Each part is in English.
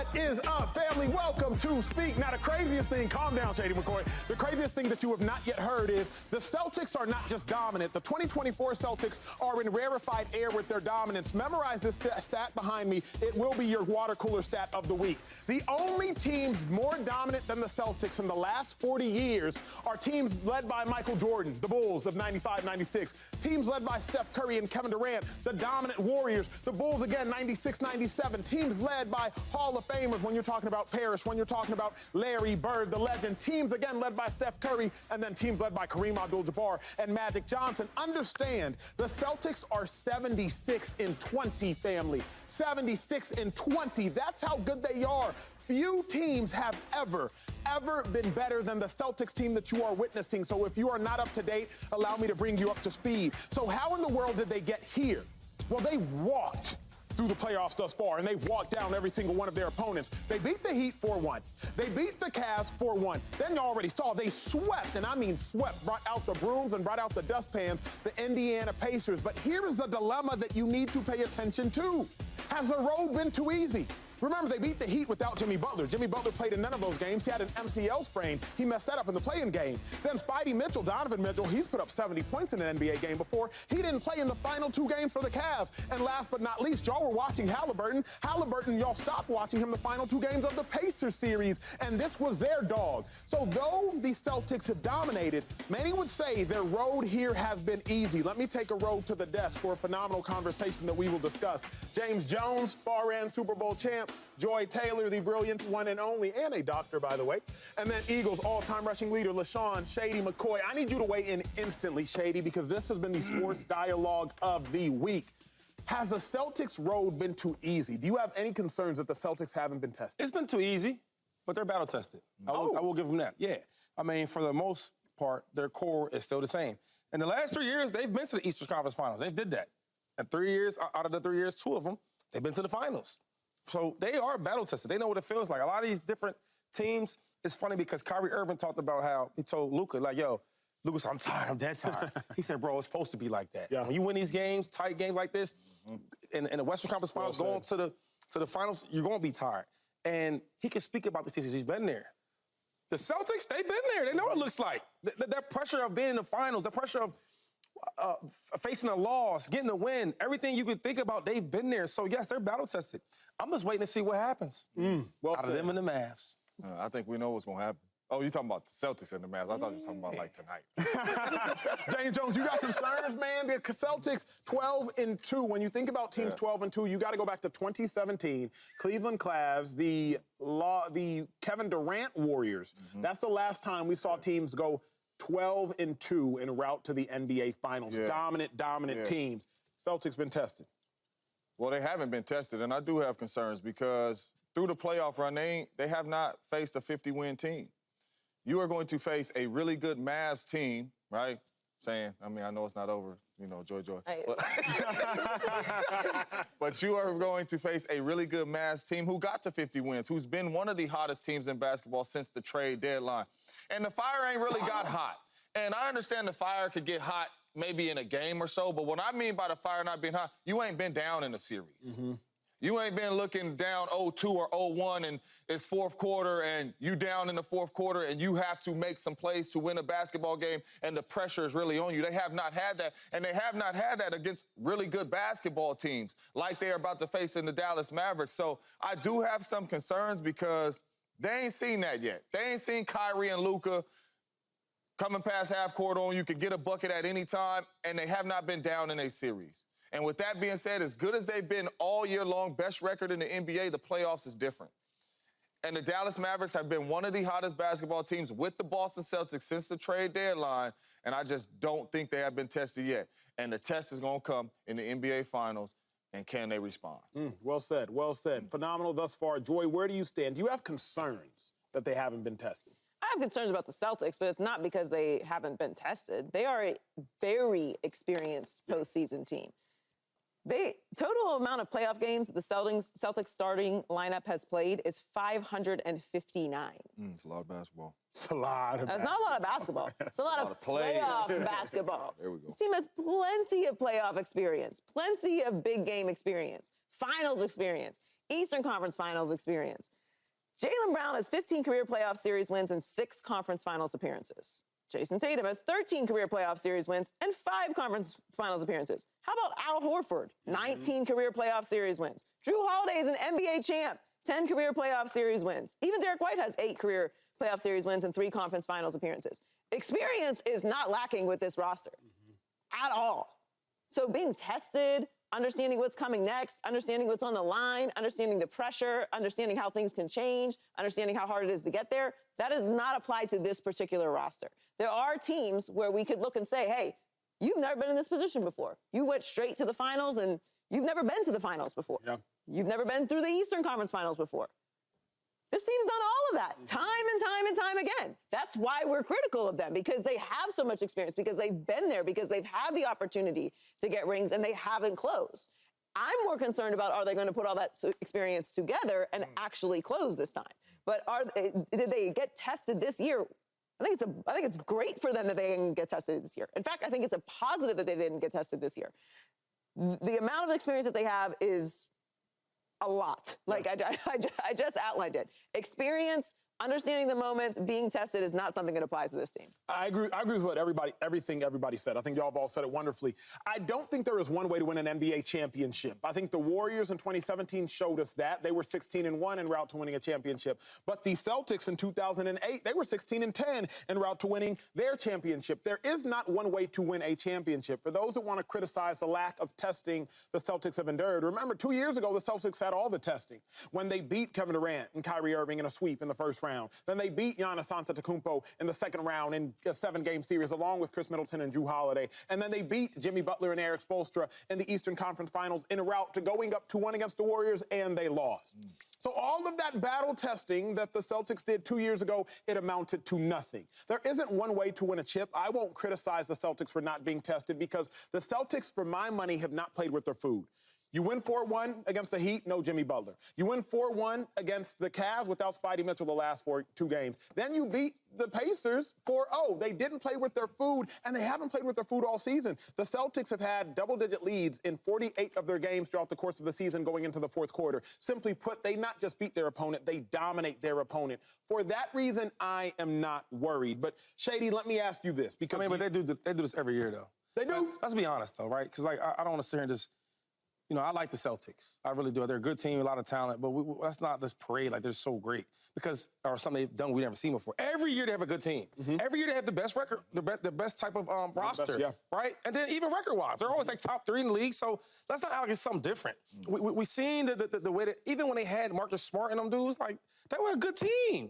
What is up, family? Welcome to Speak. Now, the craziest thing, calm down, Shady McCoy. The craziest thing that you have not yet heard is the Celtics are not just dominant. The 2024 Celtics are in rarefied air with their dominance. Memorize this stat behind me. It will be your water cooler stat of the week. The only teams more dominant than the Celtics in the last 40 years are teams led by Michael Jordan, the Bulls of 95-96. Teams led by Steph Curry and Kevin Durant, the dominant Warriors, the Bulls again, 96-97. Teams led by Hall of Famers when you're talking about Parrish, when you're talking about Larry Bird, the legend. Teams again led by Steph Curry, and then teams led by Kareem Abdul-Jabbar and Magic Johnson. Understand, the Celtics are 76-20, family. 76-20. That's how good they are. Few teams have ever been better than the Celtics team that you are witnessing. So if you are not up to date, allow me to bring you up to speed. So how in the world did they get here? Well, they've walked through the playoffs thus far, and they've walked down every single one of their opponents. They beat the Heat 4-1. They beat the Cavs 4-1. Then you already saw they swept, and I mean swept, brought out the brooms and brought out the dustpans, the Indiana Pacers. But here is the dilemma that you need to pay attention to. Has the road been too easy? Remember, they beat the Heat without Jimmy Butler. Jimmy Butler played in none of those games. He had an MCL sprain. He messed that up in the play-in game. Then Spidey Mitchell, Donovan Mitchell, he's put up 70 points in an NBA game before. He didn't play in the final two games for the Cavs. And last but not least, y'all were watching Halliburton. Y'all stopped watching him the final two games of the Pacers series. And this was their dog. So though the Celtics have dominated, many would say their road here has been easy. Let me take a road to the desk for a phenomenal conversation that we will discuss. James Jones, far-end Super Bowl champ. Joy Taylor, the brilliant one and only, and a doctor, by the way. And then Eagles all-time rushing leader, LeSean, Shady McCoy. I need you to weigh in instantly, Shady, because this has been the sports dialogue of the week. Has the Celtics road been too easy? Do you have any concerns that the Celtics haven't been tested? It's been too easy, but they're battle-tested. I will give them that, yeah. I mean, for the most part, their core is still the same. In the last 3 years, they've been to the Eastern Conference Finals. They did that. And 3 years, out of the 3 years, two of them, they've been to the finals. So they are battle-tested. They know what it feels like. A lot of these different teams, it's funny because Kyrie Irving talked about how he told Luka, like, yo, Luka said, I'm tired, I'm dead tired. He said, bro, it's supposed to be like that. Yeah. When you win these games, tight games like this, in the Western Conference Finals, going to the finals, you're going to be tired. And he can speak about the seasons. He's been there. The Celtics, they've been there. They know what it looks like. That pressure of being in the finals, the pressure of facing a loss, getting a win, everything you could think about, they've been there. So, yes, they're battle-tested. I'm just waiting to see what happens out of them and the Mavs. I think we know what's going to happen. Oh, you're talking about the Celtics and the Mavs. I thought you were talking about, like, tonight. James Jones, you got concerns, man? The Celtics 12-2. When you think about teams 12-2, you got to go back to 2017. Cleveland Cavs, the Kevin Durant Warriors. That's the last time we saw teams go 12-2 en route to the NBA Finals. Dominant teams. Celtics been tested. Well, they haven't been tested, and I do have concerns because through the playoff run, they have not faced a 50-win team. You are going to face a really good Mavs team, right? I know it's not over, joy. But you are going to face a really good Mavs team who got to 50 wins, who's been one of the hottest teams in basketball since the trade deadline. And the fire ain't really got hot. And I understand the fire could get hot maybe in a game or so, but what I mean by the fire not being hot, you ain't been down in a series. You ain't been looking down 0-2 or 0-1 and it's fourth quarter and you down in the fourth quarter and you have to make some plays to win a basketball game and the pressure is really on you. They have not had that, and they have not had that against really good basketball teams like they're about to face in the Dallas Mavericks. So I do have some concerns because they ain't seen that yet. They ain't seen Kyrie and Luka coming past half court on you, could get a bucket at any time, and they have not been down in a series. And with that being said, as good as they've been all year long, best record in the NBA, the playoffs is different. And the Dallas Mavericks have been one of the hottest basketball teams with the Boston Celtics since the trade deadline, and I just don't think they have been tested yet. And the test is going to come in the NBA Finals, and can they respond? Well said, well said. Phenomenal thus far. Joy, where do you stand? Do you have concerns that they haven't been tested? I have concerns about the Celtics, but it's not because they haven't been tested. They are a very experienced postseason team. Total amount of playoff games that the Celtics starting lineup has played is 559. It's a lot of basketball. It's a lot of That's not a lot of basketball. It's a lot of playoff basketball. There we go. This team has plenty of playoff experience, plenty of big game experience, finals experience. Eastern Conference Finals experience. Jaylen Brown has 15 career playoff series wins and 6 conference finals appearances. Jason Tatum has 13 career playoff series wins and 5 conference finals appearances. How about Al Horford? 19 career playoff series wins. Drew Holiday is an NBA champ. 10 career playoff series wins. Even Derek White has 8 career playoff series wins and 3 conference finals appearances. Experience is not lacking with this roster at all. So being tested, understanding what's coming next, understanding what's on the line, understanding the pressure, understanding how things can change, understanding how hard it is to get there, that is not applied to this particular roster. There are teams where we could look and say, hey, you've never been in this position before. You went straight to the finals and you've never been to the finals before. Yeah. You've never been through the Eastern Conference Finals before. This team's done all of that time and time and time again. That's why we're critical of them, because they have so much experience, because they've been there, because they've had the opportunity to get rings and they haven't closed. I'm more concerned about, are they going to put all that experience together and actually close this time? But did they get tested this year? I think it's great for them that they didn't get tested this year. In fact, I think it's a positive that they didn't get tested this year. The amount of experience that they have is a lot. Like I just outlined it. Experience, understanding the moments, being tested is not something that applies to this team. I agree with what everything everybody said. I think y'all have all said it wonderfully. I don't think there is one way to win an NBA championship. I think the Warriors in 2017 showed us that. They were 16-1 en route to winning a championship. But the Celtics in 2008, they were 16-10 en route to winning their championship. There is not one way to win a championship. For those that want to criticize the lack of testing the Celtics have endured, remember 2 years ago the Celtics had all the testing when they beat Kevin Durant and Kyrie Irving in a sweep in the first round. Then they beat Giannis Antetokounmpo in the second round in a 7-game series, along with Chris Middleton and Jrue Holiday. And then they beat Jimmy Butler and Eric Spoelstra in the Eastern Conference Finals en route to going up 2-1 against the Warriors, and they lost. So all of that battle testing that the Celtics did 2 years ago, it amounted to nothing. There isn't one way to win a chip. I won't criticize the Celtics for not being tested, because the Celtics, for my money, have not played with their food. You win 4-1 against the Heat, no Jimmy Butler. You win 4-1 against the Cavs without Spidey Mitchell the last 2 games. Then you beat the Pacers 4-0. They didn't play with their food, and they haven't played with their food all season. The Celtics have had double-digit leads in 48 of their games throughout the course of the season going into the fourth quarter. Simply put, they not just beat their opponent, they dominate their opponent. For that reason, I am not worried. But, Shady, let me ask you this. Because but they do this every year, though. They do? Let's be honest, though, right? Because, like, I don't want to sit here and just... You know, I like the Celtics. I really do. They're a good team, a lot of talent, but that's not this parade like they're so great, because or something they've done we've never seen before. Every year they have a good team. Every year they have the best record, the best type of roster, right? And then even record-wise, they're always like top 3 in the league. So let's not act like it's something different. We seen the way that even when they had Marcus Smart and them dudes, like they were a good team.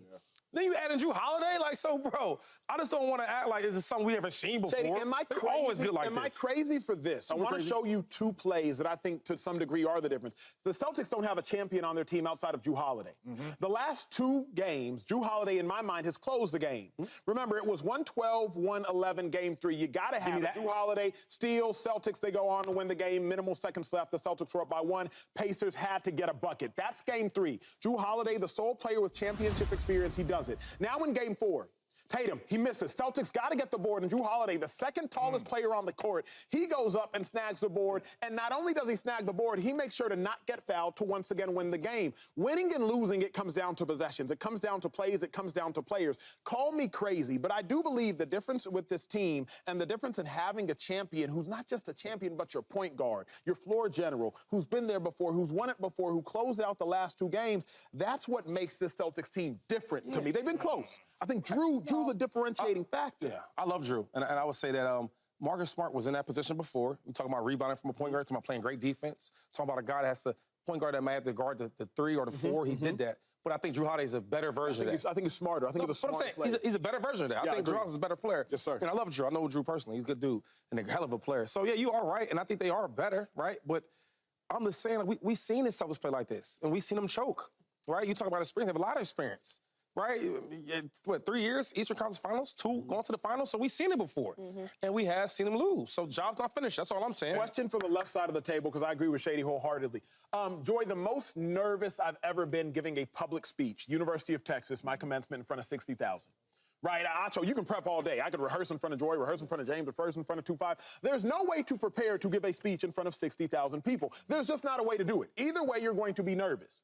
Then you add in Jrue Holiday, like, so, bro, I just don't want to act like this is something we haven't seen before. Shady, am I crazy? They're always good like this. Am I crazy for this? I want to show you 2 plays that I think to some degree are the difference. The Celtics don't have a champion on their team outside of Jrue Holiday. The last 2 games, Jrue Holiday, in my mind, has closed the game. Remember, it was 112-111 game 3. You got to have it. Jrue Holiday, steal, Celtics, they go on to win the game. Minimal seconds left. The Celtics were up by 1. Pacers had to get a bucket. That's game 3. Jrue Holiday, the sole player with championship experience, he does it. Now in game 4, Tatum, he misses. Celtics got to get the board, and Jrue Holiday, the second tallest player on the court, he goes up and snags the board, and not only does he snag the board, he makes sure to not get fouled to once again win the game. Winning and losing, it comes down to possessions. It comes down to plays. It comes down to players. Call me crazy, but I do believe the difference with this team and the difference in having a champion who's not just a champion, but your point guard, your floor general, who's been there before, who's won it before, who closed out the last 2 games, that's what makes this Celtics team different to me. They've been close. I think Drew's a differentiating factor. Yeah, I love Jrue. And I would say that Marcus Smart was in that position before. We talking about rebounding from a point guard, talking about playing great defense, talking about a guy that has to point guard that might have to guard the 3 or the 4. He did that. But I think Jrue Holiday is a better version of that. I think he's smarter. I think he's a smarter player. He's a better version of that. I think Jrue Holiday is a better player. Yes, sir. And I love Jrue. I know Jrue personally. He's a good dude and a hell of a player. So, yeah, you are right. And I think they are better, right? But I'm just saying, like, we've seen the Celtics play like this, and we've seen them choke, right? You talk about experience. They have a lot of experience. Right? 3 years, Eastern Conference Finals, 2 going to the finals. So we've seen it before. And we have seen them lose. So job's not finished. That's all I'm saying. Question from the left side of the table, because I agree with Shady wholeheartedly. Joy, the most nervous I've ever been giving a public speech, University of Texas, my commencement in front of 60,000. right? Acho, you can prep all day. I could rehearse in front of Joy, rehearse in front of James, rehearse in front of 2-5. There's no way to prepare to give a speech in front of 60,000 people. There's just not a way to do it. Either way, you're going to be nervous.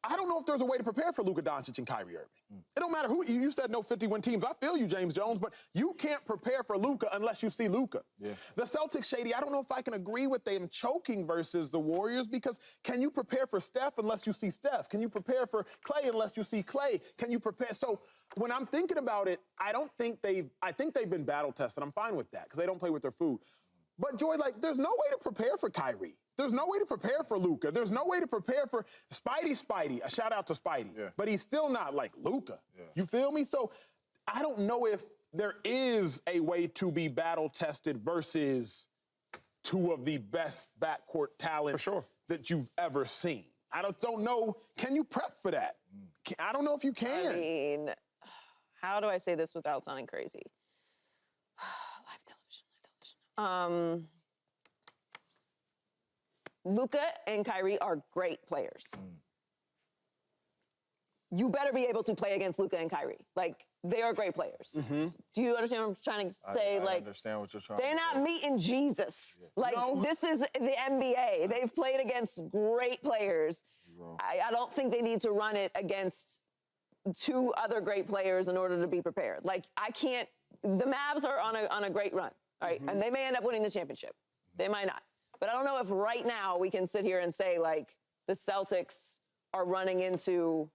I don't know if there's a way to prepare for Luka Doncic and Kyrie Irving. It don't matter who, you said no 50-win teams. I feel you, James Jones, but you can't prepare for Luka unless you see Luka. Yeah. The Celtics, Shady, I don't know if I can agree with them choking versus the Warriors, because can you prepare for Steph unless you see Steph? Can you prepare for Clay unless you see Clay? Can you prepare? So when I'm thinking about it, I think they've been battle tested. I'm fine with that because they don't play with their food. But Joy, like, there's no way to prepare for Kyrie. There's no way to prepare for Luka. There's no way to prepare for Spidey. A shout out to Spidey. Yeah. But he's still not like Luka. Yeah. You feel me? So I don't know if there is a way to be battle tested versus two of the best backcourt talents that you've ever seen. I just don't know. Can you prep for that? I don't know if you can. I mean, how do I say this without sounding crazy? Live television. Luka and Kyrie are great players. You better be able to play against Luka and Kyrie. Like, they are great players. Do you understand what I'm trying to say? I understand what you're trying they're to say. They're not meeting Jesus. Yeah. Like, this is the NBA. They've played against great players. I don't think they need to run it against two other great players in order to be prepared. Like, I can't. The Mavs are on a great run, all right? And they may end up winning the championship. They might not. But I don't know if right now we can sit here and say, like, the Celtics are running into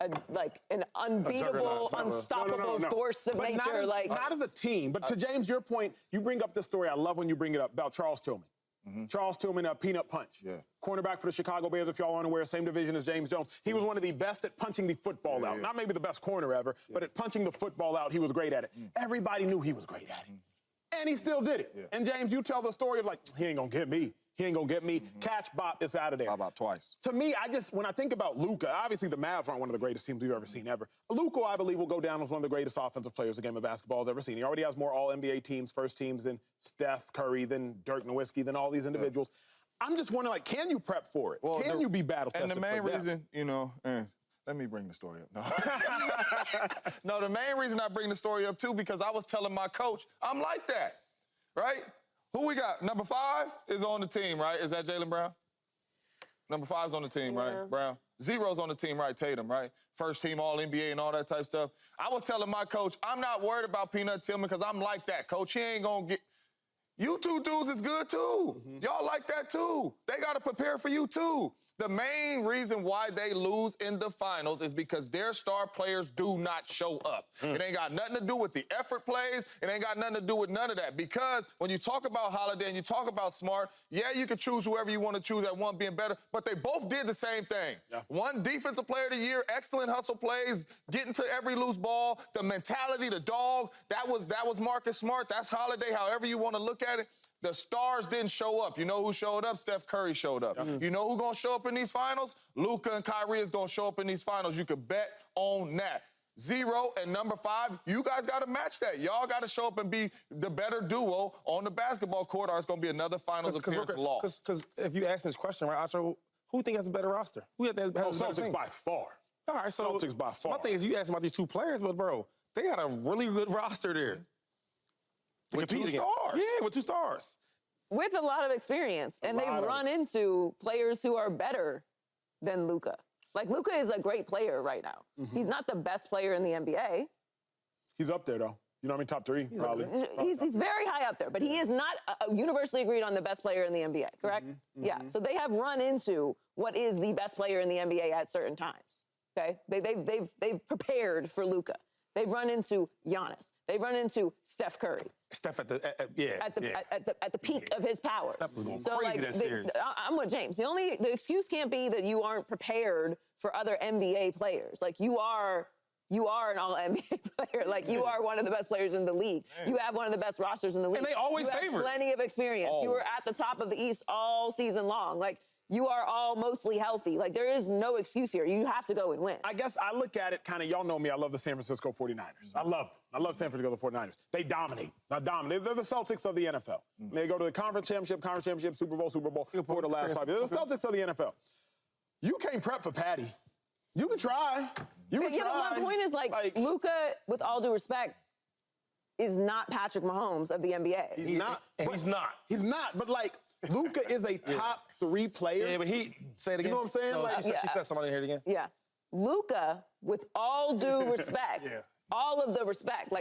an unbeatable, unstoppable force of nature. Not as a team. But to James, your point, you bring up this story. I love when you bring it up about Charles Tillman. Charles Tillman, peanut punch. Yeah. Cornerback for the Chicago Bears, if y'all aren't aware, same division as James Jones. He was one of the best at punching the football out. Not maybe the best corner ever, but at punching the football out, he was great at it. Everybody knew he was great at it. And he still did it. Yeah. And James, you tell the story of like, he ain't gonna get me. He ain't gonna get me. Catch Bop is out of there. About twice. To me, when I think about Luka, obviously the Mavs aren't one of the greatest teams we've ever seen ever. Luka, I believe, will go down as one of the greatest offensive players the game of basketball has ever seen. He already has more All-NBA teams, first teams than Steph Curry, than Dirk Nowitzki, than all these individuals. I'm just wondering, like, can you prep for it? Well, can you be battle tested? And the main reason, let me bring the story up. No. No, the main reason I bring the story up, too, because I was telling my coach, I'm like that. Right? Who we got? Number 5 is on the team, right? Is that Jaylen Brown? Number 5's on the team, right? Brown. 0's on the team, right? Tatum, right? First team All-NBA and all that type stuff. I was telling my coach, I'm not worried about Peanut Tillman because I'm like that, coach. He ain't going to get... You two dudes is good, too. Y'all like that, too. They got to prepare for you, too. The main reason why they lose in the finals is because their star players do not show up. It ain't got nothing to do with the effort plays. It ain't got nothing to do with none of that. Because when you talk about Holiday and you talk about Smart, yeah, you can choose whoever you want to choose at one being better, but they both did the same thing. Yeah. One defensive player of the year, excellent hustle plays, getting to every loose ball, the mentality, the dog, that was Marcus Smart. That's Holiday, however you want to look at it. The stars didn't show up. You know who showed up? Steph Curry showed up. You know who's going to show up in these finals? Luka and Kyrie is going to show up in these finals. You could bet on that. 0 and number 5, you guys got to match that. Y'all got to show up and be the better duo on the basketball court, or it's going to be another finals appearance loss. Because if you ask this question, right, Acho, who think has a better roster? Who has Celtics by far. All right, so Celtics by far. My thing is, you asked about these two players, but, bro, they got a really good roster there. With 2 stars. Yeah, with 2 stars. With a lot of experience. And they've run into players who are better than Luka. Like, Luka is a great player right now. He's not the best player in the NBA. He's up there, though. You know what I mean? Top 3, probably. He's very high up there, but he is not universally agreed on the best player in the NBA, correct? Yeah, so they have run into what is the best player in the NBA at certain times, okay? They've prepared for Luka. They've run into Giannis. They've run into Steph Curry. Steph at the peak of his powers. Steph was going crazy that series. I'm with James. The excuse can't be that you aren't prepared for other NBA players. Like, you are an all-NBA player. Like, you are one of the best players in the league. You have one of the best rosters in the league. And they always favored. You have plenty of experience. Always. You were at the top of the East all season long. Like, you are all mostly healthy. Like, there is no excuse here. You have to go and win. I guess I look at it kind of, y'all know me, I love the San Francisco 49ers. I love them. I love San Francisco 49ers. They dominate. They're the Celtics of the NFL. They go to the conference championship, Super Bowl, for the last 5 years. They're the Celtics of the NFL. You can't prep for Patty. You can try. You can Yeah, try. but my point is, like Luka, with all due respect, is not Patrick Mahomes of the NBA. He's not. He's not. He's not. But like, Luka is a top 3 player. Yeah, but say it again. You know what I'm saying? No, Like, she said somebody here again. Yeah. Luka, with all due respect, all of the respect,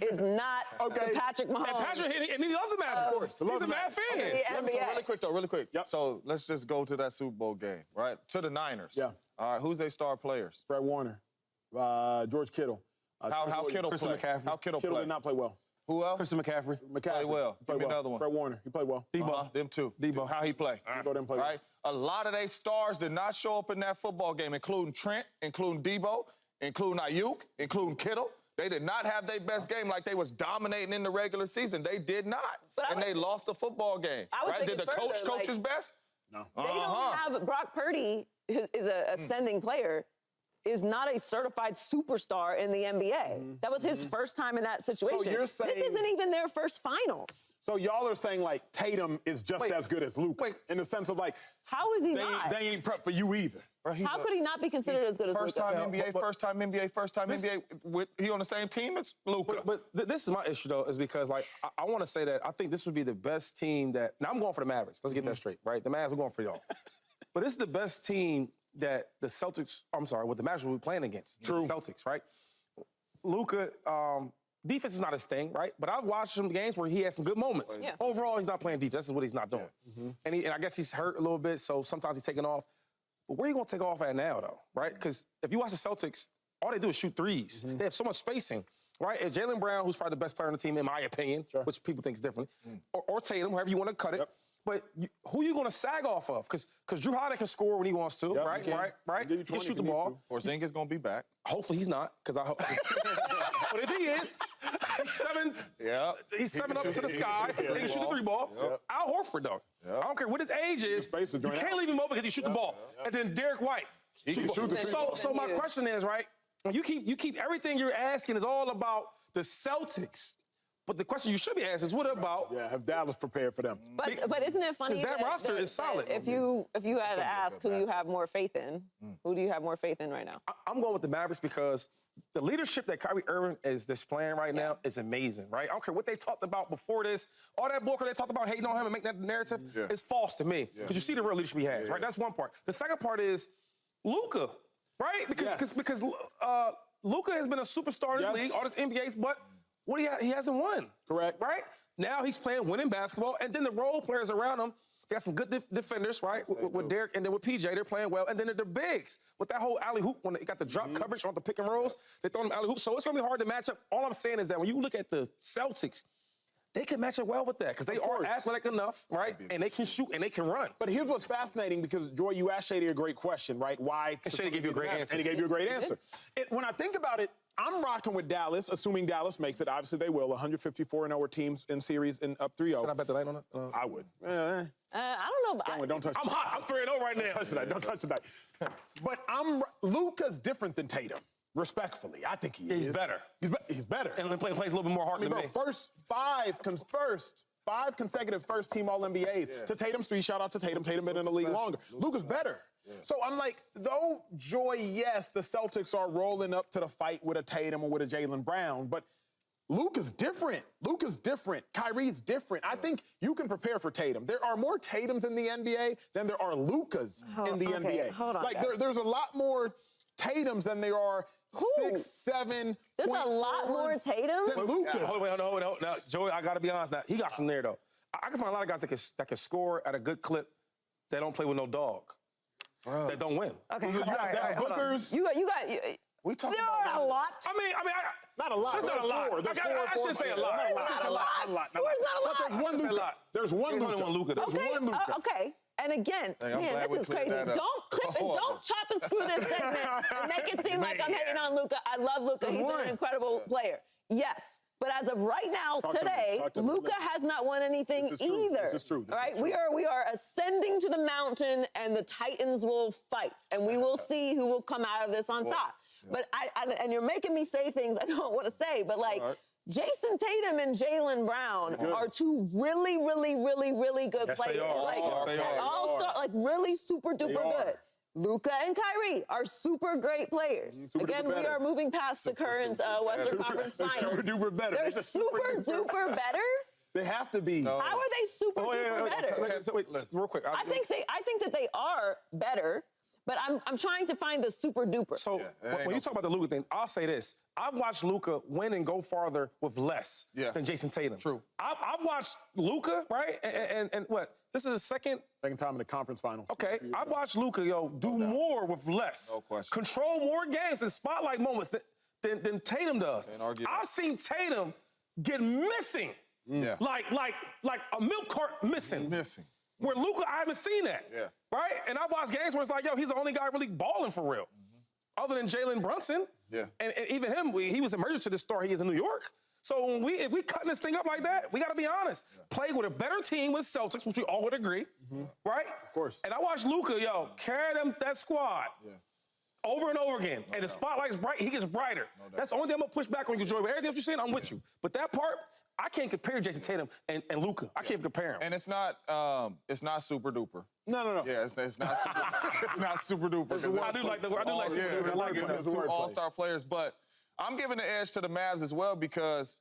is not the Patrick Mahomes. And Patrick, and he loves the Mavericks. He's a Mad fan. Okay, so NBA. really quick. Yep. So let's just go to that Super Bowl game, right? To the Niners. Yeah. All right, who's their star players? Fred Warner, George Kittle. How Kittle Christian play? McCaffrey. How Kittle Kittle play? did not play well. Who else? Christian McCaffrey. Played well. Give me another one. Fred Warner, he played well. Debo. Them two. Debo. How he play? Debo didn't play well. Right? A lot of their stars did not show up in that football game, including Trent, including Debo, including Ayuk, including Kittle. They did not have their best game like they was dominating in the regular season. They did not. And they lost the football game. Right? Did the coach his best? No. They don't have Brock Purdy, who is an ascending player, is not a certified superstar in the NBA. That was his first time in that situation. So you're saying, this isn't even their first finals. So y'all are saying like Tatum is just as good as Luka, in the sense of like, how is he not? They ain't prepped for you either. How could he not be considered as good as Luka? First time NBA. He on the same team as Luka. But this is my issue, though, is because, like, I want to say that I think this would be the best team that... Now, I'm going for the Mavericks. Let's get that straight, right? The Mavs, we're going for y'all. But this is the best team that the Celtics... I'm sorry, what the Mavericks will be playing against. True. The Celtics, right? Luka, defense is not his thing, right? But I've watched some games where he has some good moments. Yeah. Overall, he's not playing defense. This is what he's not doing. And I guess he's hurt a little bit, so sometimes he's taking off. But where are you going to take off at now, though, right? Because if you watch the Celtics, all they do is shoot threes. They have so much spacing, right? And Jaylen Brown, who's probably the best player on the team, in my opinion, which people think is different, or Tatum, however you want to cut it. But who are you going to sag off of? Because Drew Holiday can score when he wants to, right? He can shoot the ball. Porzingis going to be back. Hopefully he's not, because I hope. But if he is, he's 7 up to the sky. He can shoot the 3 ball. Al Horford, though. I don't care what his age is. You can't leave him open because he shoot the ball. And then Derek White. He can shoot the 3 ball. So my question is, right, you keep everything you're asking is all about the Celtics. But the question you should be asking is, what about... Yeah, have Dallas prepared for them? But isn't it funny that roster is solid. If you had to ask who you have more faith in, who do you have more faith in right now? I'm going with the Mavericks because the leadership that Kyrie Irving is displaying right now is amazing, right? I don't care what they talked about before this. All that bullcrap they talked about hating on him and making that narrative is false to me. Because you see the real leadership he has, right? That's one part. The second part is Luka, right? Because Luka has been a superstar in this league, all this NBAs, but he hasn't won. Correct. Right? Now he's playing winning basketball, and then the role players around him, they got some good defenders, right? With Derek and then with PJ, they're playing well. And then the bigs, with that whole alley hoop, when they got the drop coverage on the pick and rolls, they throw them alley hoop. So it's going to be hard to match up. All I'm saying is that when you look at the Celtics, they can match up well with that because they are athletic enough, right? And they can shoot and they can run. But here's what's fascinating, because, Joy, you asked Shady a great question, right? Why? Shady gave you a great answer. And he gave you a great answer. When I think about it, I'm rocking with Dallas, assuming Dallas makes it. Obviously, they will. 154-0 teams in series and up 3-0. Should I bet the night on it? I would. I don't know. Don't touch I'm hot. I'm 3-0 right now. Don't touch tonight. Don't touch tonight. But Luka's different than Tatum, respectfully. I think he is. He's better. He's better. And plays a little bit more heart than me. First five consecutive first-team All-NBAs. To Tatum's 3, shout out to Tatum. Tatum been in the league longer. Luka's better. So I'm like, though, Joy, yes, the Celtics are rolling up to the fight with a Tatum or with a Jaylen Brown, but Luka's different. Kyrie's different. I think you can prepare for Tatum. There are more Tatums in the NBA than there are Lukas in the NBA. Hold on, like, guys. there's a lot more Tatums than there are 6, 7. There's a lot more Tatums than Luka. Hold on. Now, Joey, I got to be honest. Now, he got some there, though. I can find a lot of guys that can score at a good clip that don't play with no dog. That don't win. Okay, You got Devin Bookers. We talking there are a lot. I mean, not a lot. There's not a lot. I shouldn't say a lot. There's not a lot. There's one Luka. There's only one Luka. There's one Luka. Okay. And again, man, this is crazy. Don't clip and don't chop and screw this segment and make it seem like I'm hating on Luka. I love Luka. He's an incredible player. Yes. But as of right now, today, Luka has not won anything either. This is true. Right? We are ascending to the mountain, and the Titans will fight, and we will see who will come out of this on top. But and you're making me say things I don't want to say, but like Jason Tatum and Jaylen Brown are 2 really, really, really, really good players. They are. Like all-star, like really super duper good. Luka and Kyrie are super great players. Again, we are moving past the current Western Conference Finals. Super duper better. They're super duper better. They have to be. How are they super duper better? So wait, real quick. I think that they are better, but I'm trying to find the super duper. So when you talk about the Luka thing, I'll say this: I've watched Luka win and go farther with less than Jason Tatum. True. I've watched Luka, right? And what? This is the second time in the conference finals. Okay, I've watched Luka, do more with less. No question. Control more games and spotlight moments than Tatum does. I've seen Tatum get missing. Yeah. Like a milk cart missing. Where Luka, I haven't seen that. Yeah. Right? And I've watched games where it's like, he's the only guy really balling for real. Other than Jaylen Brunson. Yeah. And even him, he was emerging to the star he is in New York. So if we cutting this thing up like that, we got to be honest. Play with a better team with Celtics, which we all would agree. Right? Of course. And I watched Luka, carry that squad. Over and over again. And the spotlight's bright, he gets brighter. That's the only thing I'm going to push back on you, Joy. But everything else you're saying, I'm with you. But that part, I can't compare Jason Tatum and Luka. I can't compare them. And it's not super duper. No. Yeah, it's not super. It's not super duper. I do like super duper. I like it. It's two all-star players, but I'm giving the edge to the Mavs as well because,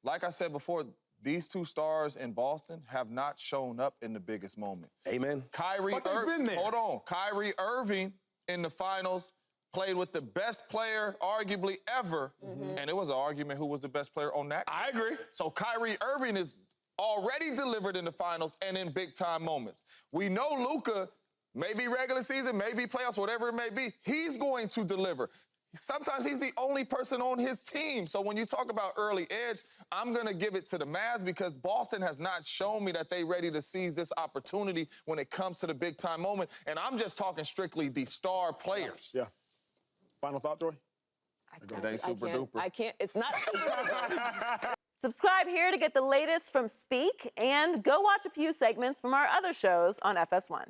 like I said before, these two stars in Boston have not shown up in the biggest moment. Amen. But they've been there. Hold on. Kyrie Irving in the finals played with the best player arguably ever, and it was an argument who was the best player on that. I agree. So Kyrie Irving is already delivered in the finals and in big-time moments. We know Luka, maybe regular season, maybe playoffs, whatever it may be, he's going to deliver. Sometimes he's the only person on his team. So when you talk about early edge, I'm going to give it to the Mavs because Boston has not shown me that they're ready to seize this opportunity when it comes to the big-time moment. And I'm just talking strictly the star players. Yeah. Final thought, Joy? It ain't super duper. I can't. It's not super duper. Subscribe here to get the latest from Speak and go watch a few segments from our other shows on FS1.